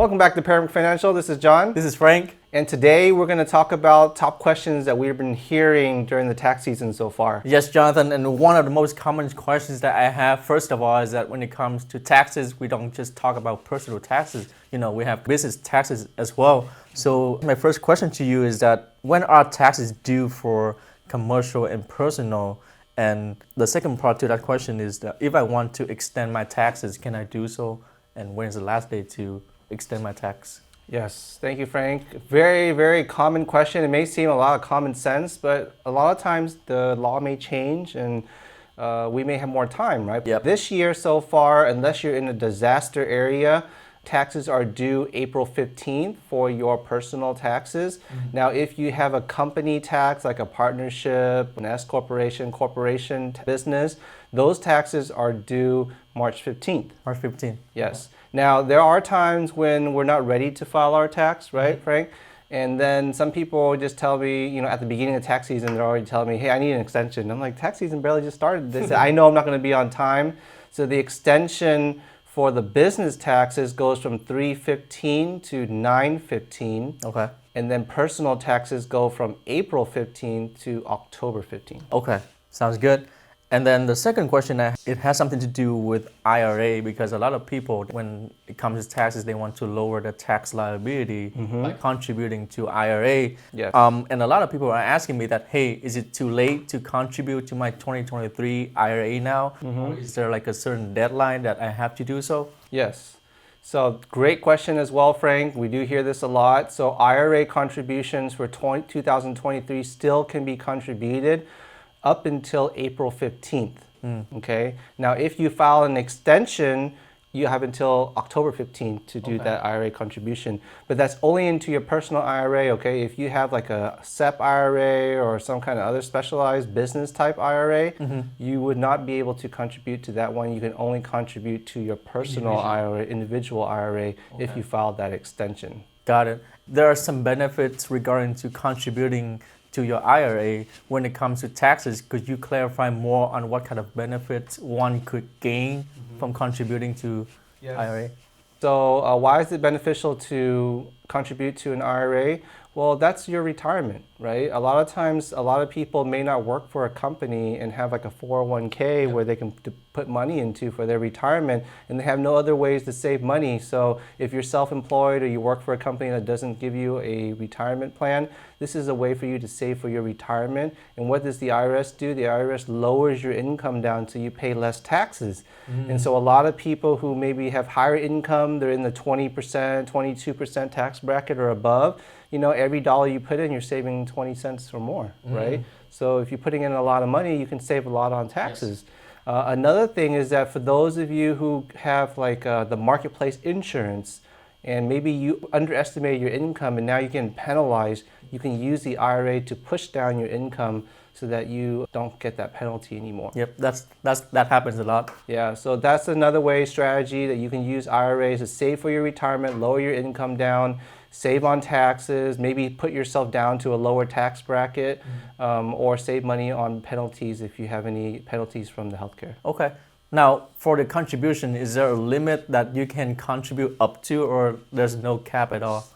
Welcome back to Paramount Financial. This is John. This is Frank. And today we're going to talk about top questions that we've been hearing during the tax season so far. Yes, Jonathan. And one of the most common questions that I have, first of all, is that when it comes to taxes, we don't just talk about personal taxes. We have business taxes as well. So my first question to you is that when are taxes due for commercial and personal? And the second part to that question is that if I want to extend my taxes, can I do so? And when is the last day to extend my tax? Yes, thank you, Frank. Very, very common question. It may seem a lot of common sense, but a lot of times the law may change and we may have more time, right? Yep. This year so far, unless you're in a disaster area, taxes are due April 15th for your personal taxes. Now, if you have a company tax, like a partnership, an S corporation, business, those taxes are due March 15th. March 15th. Yes. Now, there are times when we're not ready to file our tax, right, Frank? And then some people just tell me, at the beginning of tax season, they're already telling me, hey, I need an extension. I'm like, tax season barely just started. They say, I know I'm not going to be on time. So the extension for the business taxes goes from 3/15 to 9/15. Okay. And then personal taxes go from April 15th to October 15th. Okay, sounds good. And then the second question, it has something to do with IRA, because a lot of people, when it comes to taxes, they want to lower the tax liability by contributing to IRA. Yes. And a lot of people are asking me that, hey, is it too late to contribute to my 2023 IRA now? Or is there like a certain deadline that I have to do so? Yes. So great question as well, Frank. We do hear this a lot. So IRA contributions for 2023 still can be contributed up until April 15th. Okay. Now, if you file an extension, you have until October 15th to do that IRA contribution. But that's only into your personal IRA, okay? If you have like a SEP IRA or some kind of other specialized business type IRA, you would not be able to contribute to that one. You can only contribute to your personal individual IRA if you filed that extension. Got it. There are some benefits regarding to contributing to your IRA when it comes to taxes. Could you clarify more on what kind of benefits one could gain from contributing to IRA? So why is it beneficial to contribute to an IRA? Well, that's your retirement, right? A lot of times, a lot of people may not work for a company and have like a 401k where they can put money into for their retirement, and they have no other ways to save money. So if you're self-employed or you work for a company that doesn't give you a retirement plan, this is a way for you to save for your retirement. And what does the IRS do? The IRS lowers your income down so you pay less taxes. And so a lot of people who maybe have higher income, they're in the 20%, 22% tax bracket or above, every dollar you put in, you're saving 20 cents or more, right? So if you're putting in a lot of money, you can save a lot on taxes. Another thing is that for those of you who have like the marketplace insurance, and maybe you underestimate your income and now you're getting penalized, you can use the IRA to push down your income so that you don't get that penalty anymore. Yep, that happens a lot. Yeah, so that's another strategy that you can use IRAs to save for your retirement, lower your income down, save on taxes, maybe put yourself down to a lower tax bracket, or save money on penalties if you have any penalties from the healthcare. Okay. Now, for the contribution, is there a limit that you can contribute up to, or there's no cap at all?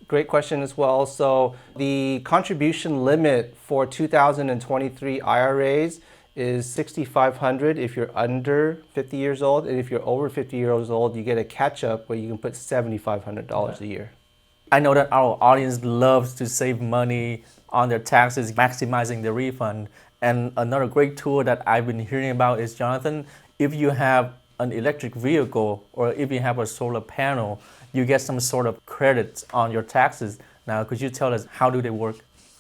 Great question as well. So the contribution limit for 2023 IRAs is $6,500 if you're under 50 years old, and if you're over 50 years old, you get a catch-up where you can put $7,500 a year. I know that our audience loves to save money on their taxes, maximizing the refund. And another great tool that I've been hearing about is, Jonathan, if you have an electric vehicle or if you have a solar panel, you get some sort of credits on your taxes. Now, could you tell us how do they work?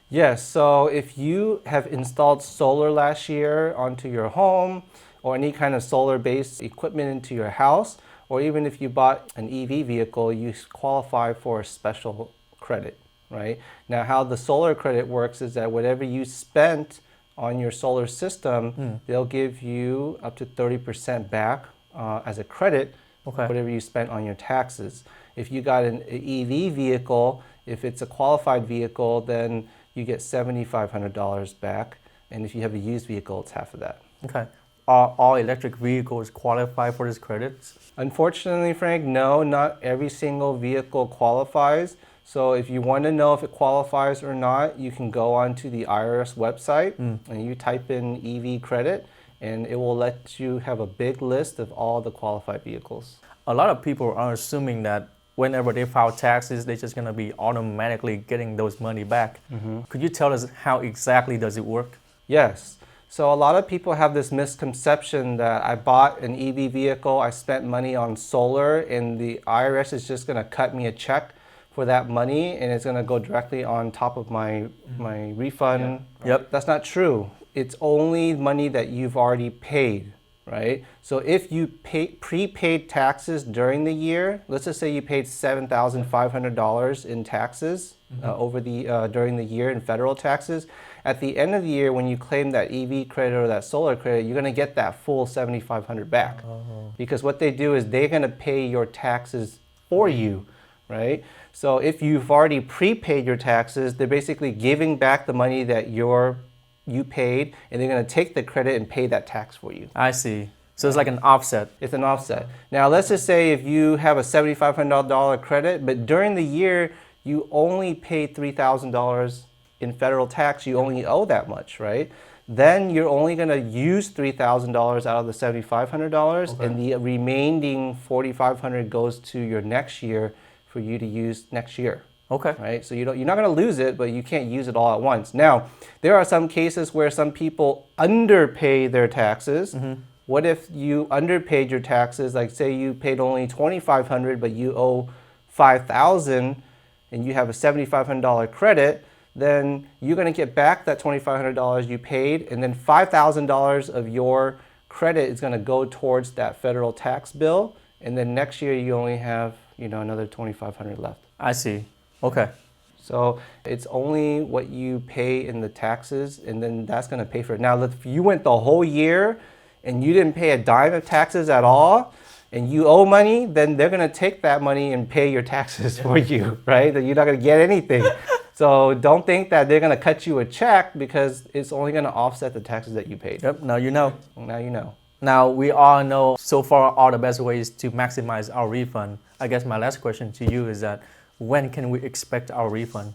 Yes, so if you have installed solar last year onto your home or any kind of solar-based equipment into your house, or even if you bought an EV vehicle, you qualify for a special credit, right? Now, how the solar credit works is that whatever you spent on your solar system, they'll give you up to 30% back as a credit, whatever you spent on your taxes. If you got an EV vehicle, if it's a qualified vehicle, then you get $7,500 back. And if you have a used vehicle, it's half of that. Okay. are all electric vehicles qualify for this credits? Unfortunately, Frank, no, not every single vehicle qualifies. So if you want to know if it qualifies or not, you can go onto the IRS website and you type in EV credit, and it will let you have a big list of all the qualified vehicles. A lot of people are assuming that whenever they file taxes, they're just gonna be automatically getting those money back. Could you tell us how exactly does it work? Yes. So a lot of people have this misconception that I bought an EV vehicle, I spent money on solar, and the IRS is just gonna cut me a check for that money and it's gonna go directly on top of my refund. Yep. That's not true. It's only money that you've already paid, right? So if you prepaid taxes during the year, let's just say you paid $7,500 in taxes during the year in federal taxes. At the end of the year, when you claim that EV credit or that solar credit, you're going to get that full $7,500 back. Because what they do is they're going to pay your taxes for you, right? So if you've already prepaid your taxes, they're basically giving back the money that you paid, and they're going to take the credit and pay that tax for you. I see. So it's like an offset. It's an offset. Now, let's just say if you have a $7,500 credit, but during the year, you only paid $3,000 in federal tax, you only owe that much, right? Then you're only going to use $3,000 out of the $7,500, and the remaining $4,500 goes to your next year for you to use next year. Okay. Right? So you're not going to lose it, but you can't use it all at once. Now, there are some cases where some people underpay their taxes. What if you underpaid your taxes? Like say you paid only $2,500, but you owe $5,000 and you have a $7,500 credit, then you're going to get back that $2,500 you paid, and then $5,000 of your credit is going to go towards that federal tax bill, and then next year you only have another $2,500 left. I see. Okay. So it's only what you pay in the taxes, and then that's going to pay for it. Now, if you went the whole year and you didn't pay a dime of taxes at all, and you owe money, then they're going to take that money and pay your taxes for you, right? That you're not going to get anything. So don't think that they're going to cut you a check, because it's only going to offset the taxes that you paid. Yep. Now you know. Now you know. Now we all know so far all the best ways to maximize our refund. I guess my last question to you is that when can we expect our refund?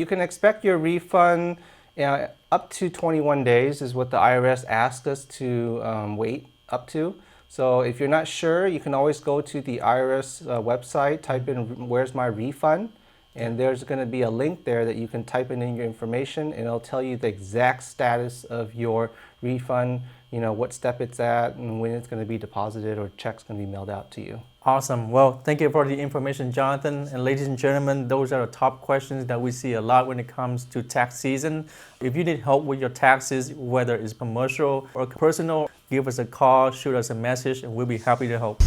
You can expect your refund up to 21 days is what the IRS asked us to wait up to. So if you're not sure, you can always go to the IRS website, type in "Where's my refund?" and there's going to be a link there that you can type in your information, and it'll tell you the exact status of your refund, what step it's at and when it's going to be deposited or check's going to be mailed out to you. Awesome. Well, thank you for the information, Jonathan. And ladies and gentlemen, those are the top questions that we see a lot when it comes to tax season. If you need help with your taxes, whether it's commercial or personal, give us a call, shoot us a message, and we'll be happy to help.